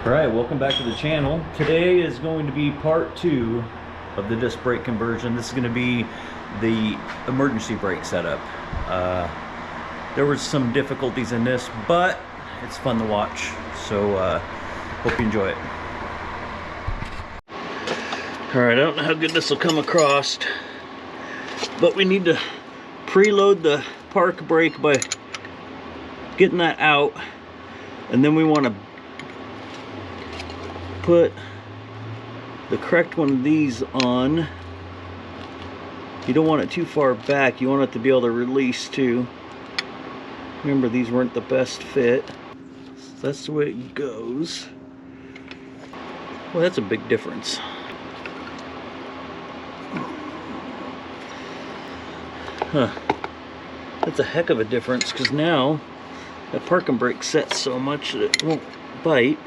Alright, welcome back to the channel. Today is going to be part 2 of the disc brake conversion. This is going to be the emergency brake setup. There were some difficulties in this, but it's fun to watch, so hope you enjoy it. Alright, I don't know how good this will come across, but we need to preload the park brake by getting that out, and then we want to put the correct one of these on. You don't want it too far back, you want it to be able to release too. Remember, these weren't the best fit, so that's the way it goes. Well, that's a big difference. Huh. That's a heck of a difference, because now that parking brake sets so much that it won't bite.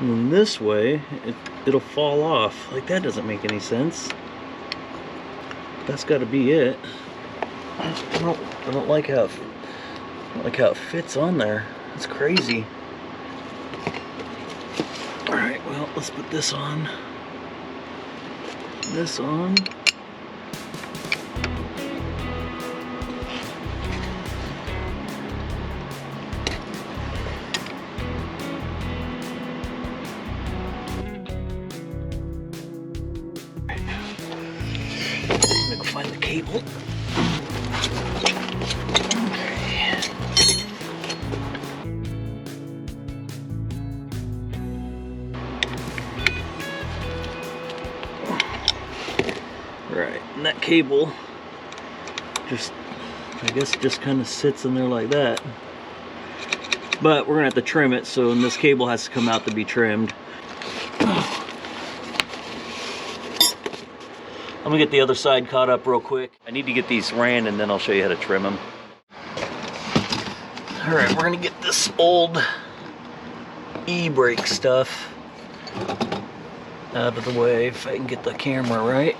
And then this way, it'll fall off. Like, that doesn't make any sense. That's got to be it. I don't like how it fits on there. It's crazy. All right, well, let's put this on. This on. Find the cable. Right, and that cable just, I guess, just kind of sits in there like that. But we're gonna have to trim it, so this cable has to come out to be trimmed. I'm gonna get the other side caught up real quick. I need to get these ran and then I'll show you how to trim them. All right, we're gonna get this old e-brake stuff out of the way if I can get the camera right.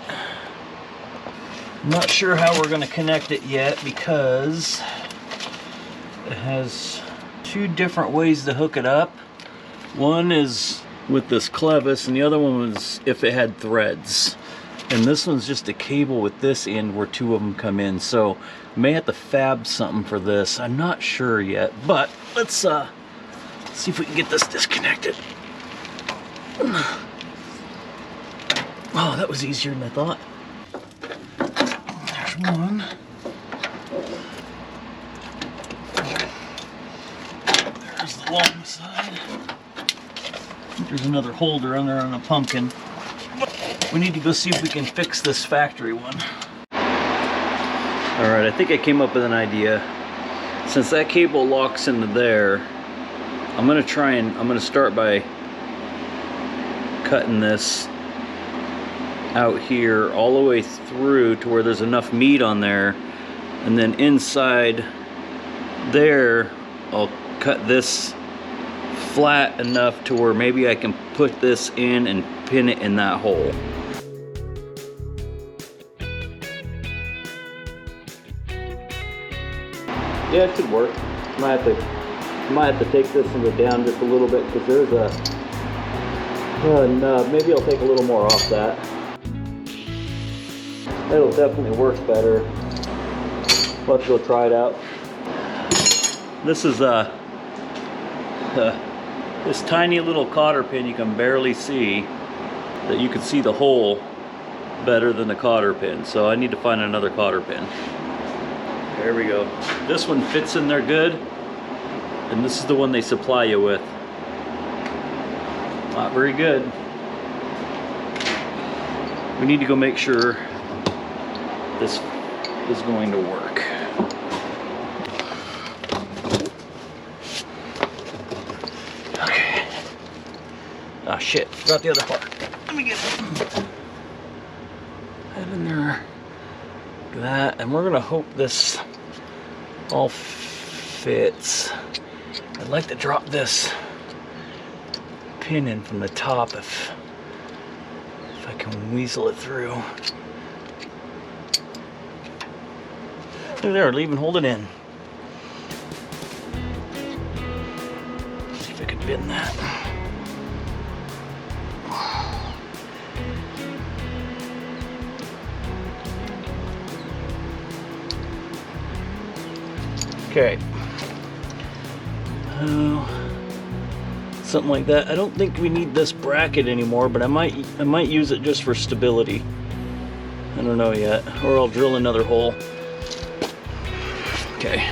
I'm not sure how we're gonna connect it yet because it has two different ways to hook it up. One is with this clevis and the other one was if it had threads. And this one's just a cable with this end where two of them come in. So I may have to fab something for this. I'm not sure yet, but let's see if we can get this disconnected. Oh, that was easier than I thought. There's one. There's the long side. I think there's another holder on there on a pumpkin. We need to go see if we can fix this factory one. Alright, I think I came up with an idea. Since that cable locks into there, I'm gonna start by cutting this out here all the way through to where there's enough meat on there, and then inside there I'll cut this flat enough to where maybe I can put this in and pin it in that hole. Yeah, it should work. Might have to take this and go down just a little bit because there's a nub. Maybe I'll take a little more off that. It'll definitely work better. Let's go try it out. This is this tiny little cotter pin you can barely see, that you can see the hole better than the cotter pin. So I need to find another cotter pin. There we go. This one fits in there good, and this is the one they supply you with. Not very good. We need to go make sure this is going to work. Okay. Oh shit, forgot the other part. Let me get that in there. That, and we're gonna hope this all fits. I'd like to drop this pin in from the top if I can weasel it through. Look there, it'll even hold it in. fit in that. Okay. Something like that. I don't think we need this bracket anymore, but I might use it just for stability. I don't know yet. Or I'll drill another hole. Okay.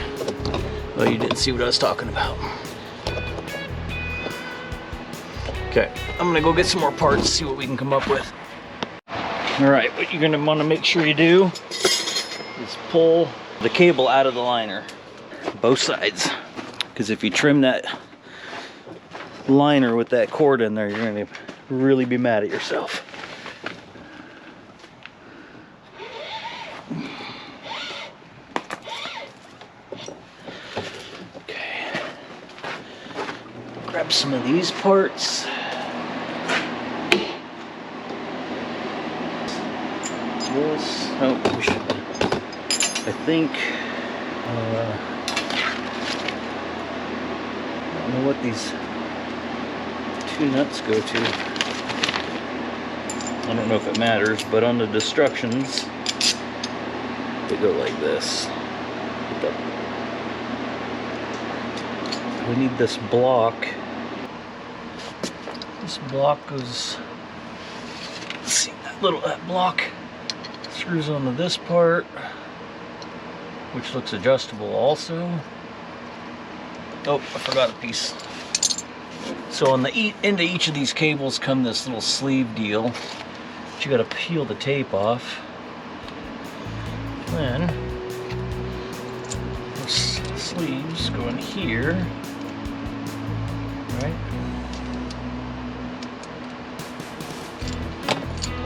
Well, you didn't see what I was talking about. Okay, I'm gonna go get some more parts, see what we can come up with. All right, what you're gonna wanna make sure you do is pull the cable out of the liner, both sides. Because if you trim that liner with that cord in there, you're gonna really be mad at yourself. Okay, grab some of these parts. This, oh, we should, I think, I don't know what these two nuts go to. I don't know if it matters, but on the instructions, they go like this. We need this block. This block goes, let's see, that block screws onto this part, which looks adjustable also. Oh, I forgot a piece. So on the into each of these cables come this little sleeve deal, but you got to peel the tape off. Then the sleeves go in here, right?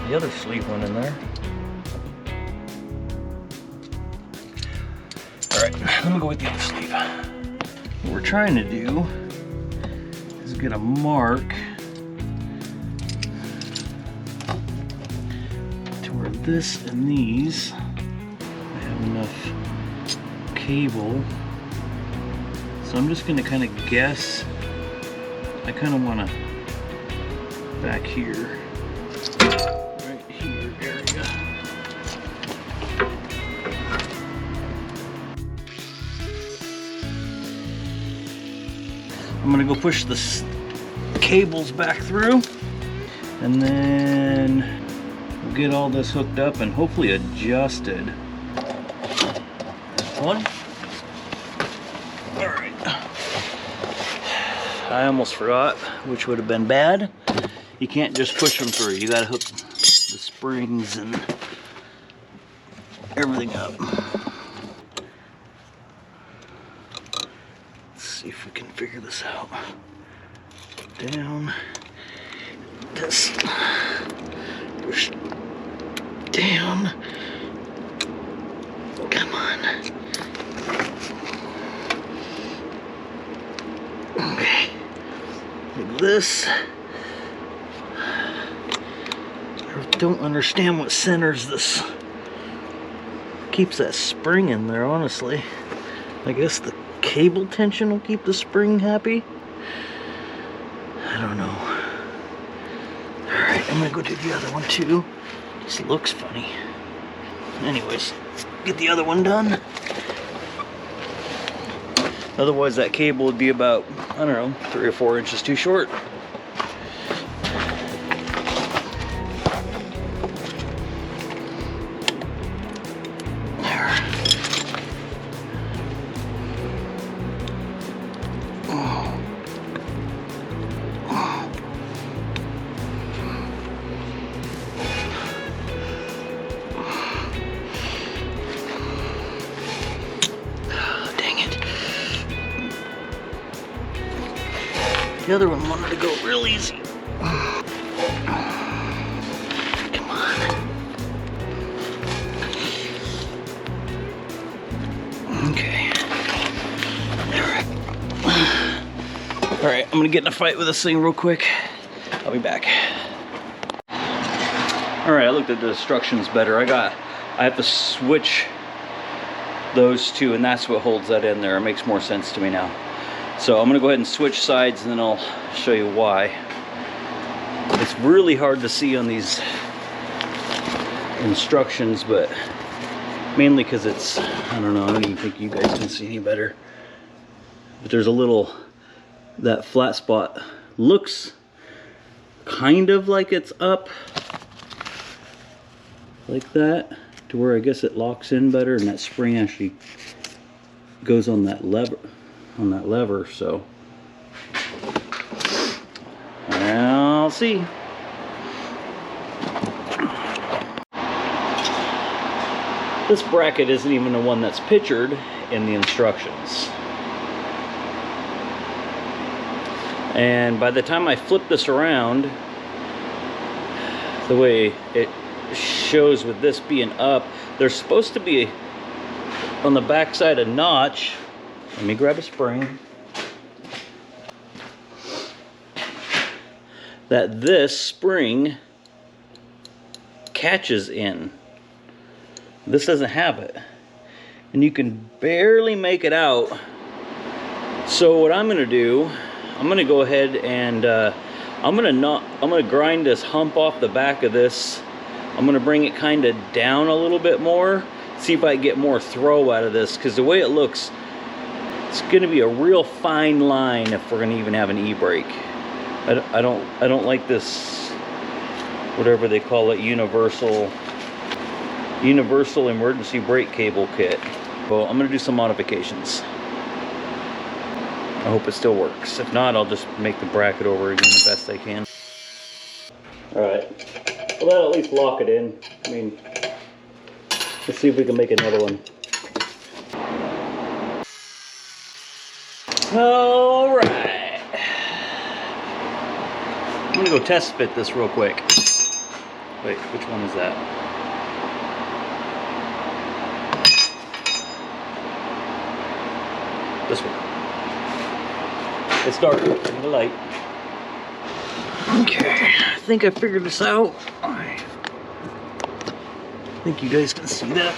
The other sleeve went in there. All right, let me go with the other sleeve. What we're trying to do is get a mark to where this and these have enough cable. So I'm just going to kind of guess. I kind of want to back here, right here area. I'm gonna go push the cables back through, and then we'll get all this hooked up and hopefully adjusted. One. All right. I almost forgot, which would have been bad. You can't just push them through. You gotta hook the springs and everything up. See if we can figure this out. Down. This. Push. Down. Come on. Okay. Like this. I don't understand what centers this. Keeps that spring in there, honestly. I guess the cable tension will keep the spring happy. I don't know. Alright, I'm gonna go do the other one too. This looks funny. Anyways, get the other one done. Otherwise that cable would be about, I don't know, 3 or 4 inches too short. The other one wanted to go real easy. Come on. Okay. Alright, I'm gonna get in a fight with this thing real quick. I'll be back. Alright, I looked at the instructions better. I have to switch those two, and that's what holds that in there. It makes more sense to me now. So I'm gonna go ahead and switch sides and then I'll show you why. It's really hard to see on these instructions, but mainly because it's, I don't know, I don't even think you guys can see any better. But there's a little, that flat spot looks kind of like it's up like that, to where I guess it locks in better, and that spring actually goes on that lever, so I'll see. This bracket isn't even the one that's pictured in the instructions. And by the time I flip this around, the way it shows with this being up, there's supposed to be on the back side a notch. Let me grab a spring. That this spring catches in. This doesn't have it, and you can barely make it out. So what I'm gonna do, I'm gonna go ahead and I'm gonna grind this hump off the back of this. I'm gonna bring it kind of down a little bit more, see if I can get more throw out of this, because the way it looks, it's gonna be a real fine line if we're gonna even have an e-brake. I don't like this, whatever they call it, universal emergency brake cable kit. Well, I'm gonna do some modifications. I hope it still works. If not, I'll just make the bracket over again the best I can. All right, well, that'll at least lock it in. I mean, let's see if we can make another one. All right, I'm gonna go test fit this real quick. Wait, which one is that? This one. It's dark. Turn the light. Okay, I think I figured this out. I think you guys can see that.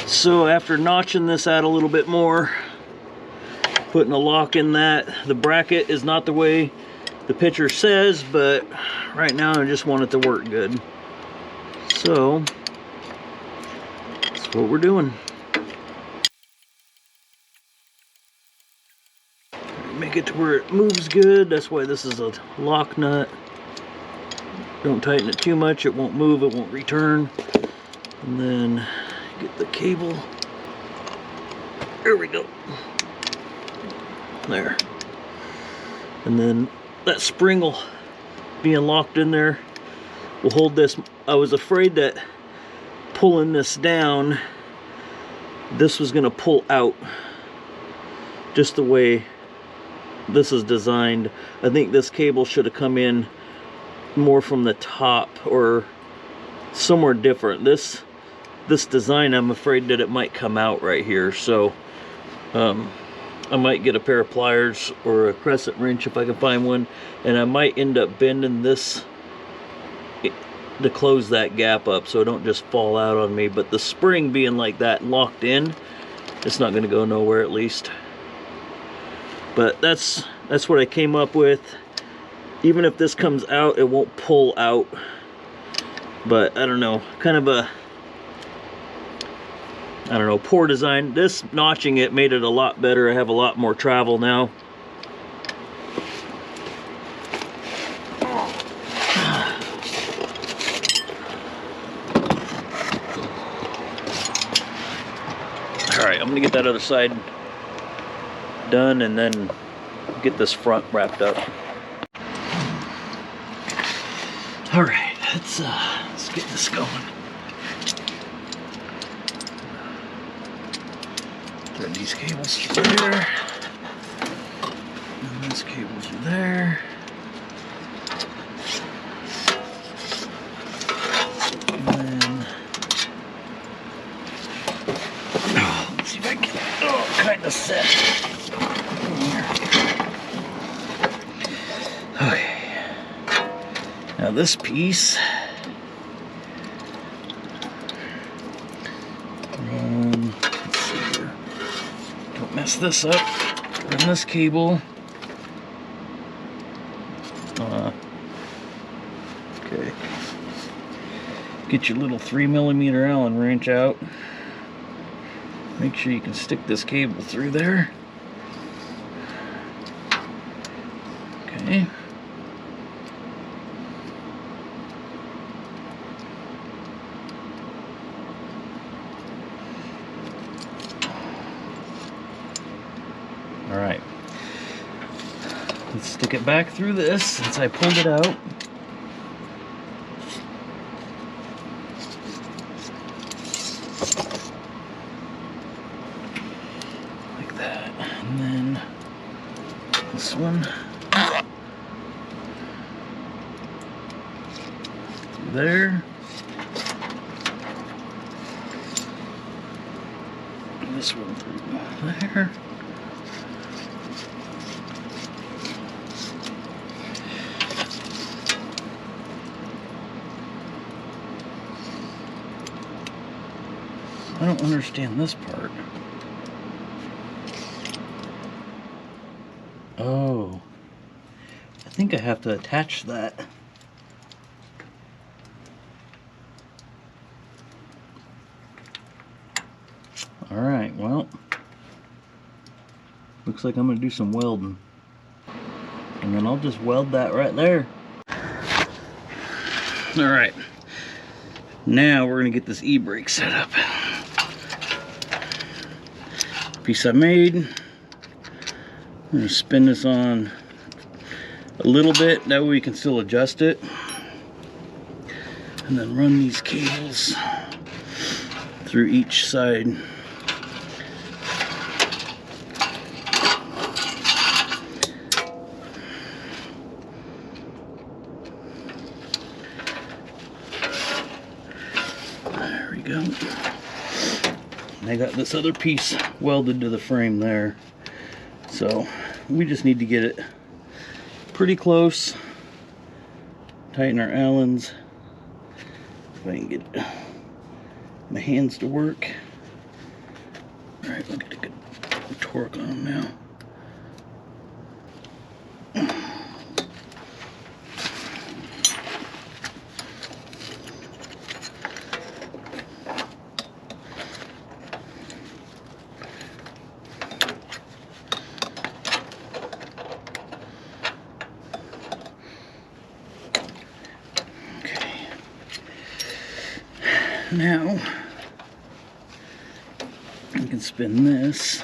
So after notching this out a little bit more, putting a lock in that, the bracket is not the way the picture says, but right now I just want it to work good. So that's what we're doing. Make it to where it moves good. That's why this is a lock nut. Don't tighten it too much, it won't move, it won't return. And then get the cable. There we go. There. And then that spring will, being locked in there, will hold this. I was afraid that pulling this down, this was gonna pull out just the way this is designed. I think this cable should have come in more from the top or somewhere different. This design, I'm afraid that it might come out right here. So I might get a pair of pliers or a crescent wrench if I can find one, and I might end up bending this to close that gap up so it don't just fall out on me. But the spring being like that locked in, it's not going to go nowhere, at least. But that's what I came up with. Even if this comes out, it won't pull out. But I don't know, kind of a, I don't know, poor design. This notching it made it a lot better. I have a lot more travel now. Alright, I'm gonna get that other side done and then get this front wrapped up. Alright, let's get this going. Thread these cables through there. And this cable through there. And then, let's see if I can get it kind of set. Okay. Now this piece, let's see here. Don't mess this up. run this cable. Okay. Get your little 3mm Allen wrench out. Make sure you can stick this cable through there. Okay. All right. Let's stick it back through this since I pulled it out. Like that. And then this one. Through there. And this one through there. I don't understand this part. Oh, I think I have to attach that. All right, well, looks like I'm gonna do some welding. And then I'll just weld that right there. All right, now we're gonna get this e-brake set up. Piece I made. I'm gonna spin this on a little bit, that way we can still adjust it. And then run these cables through each side. There we go. I got this other piece welded to the frame there, so we just need to get it pretty close, tighten our Allens, if I can get my hands to work. All right, we'll get a good torque on them now. Now, I can spin this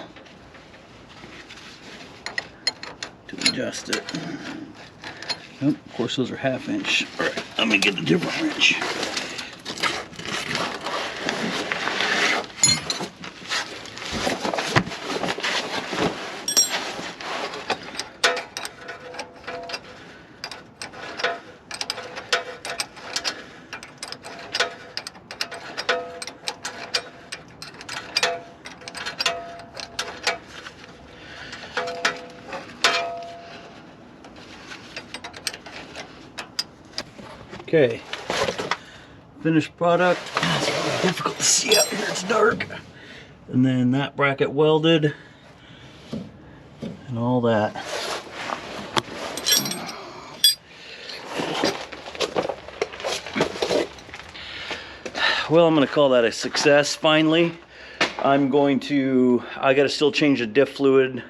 to adjust it. Oh, of course, those are 1/2 inch. All right, let me get a different wrench. Okay, finished product. It's really difficult to see out here, it's dark. And then that bracket welded and all that. Well, I'm gonna call that a success finally. I gotta still change the diff fluid,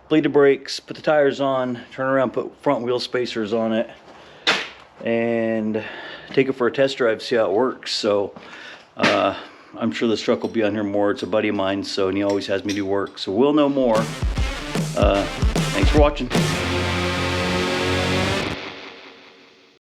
bleed the brakes, put the tires on, turn around, put front wheel spacers on it, and take it for a test drive, see how it works. So I'm sure this truck will be on here more. It's a buddy of mine, so, and he always has me do work, so we'll know more. Thanks for watching.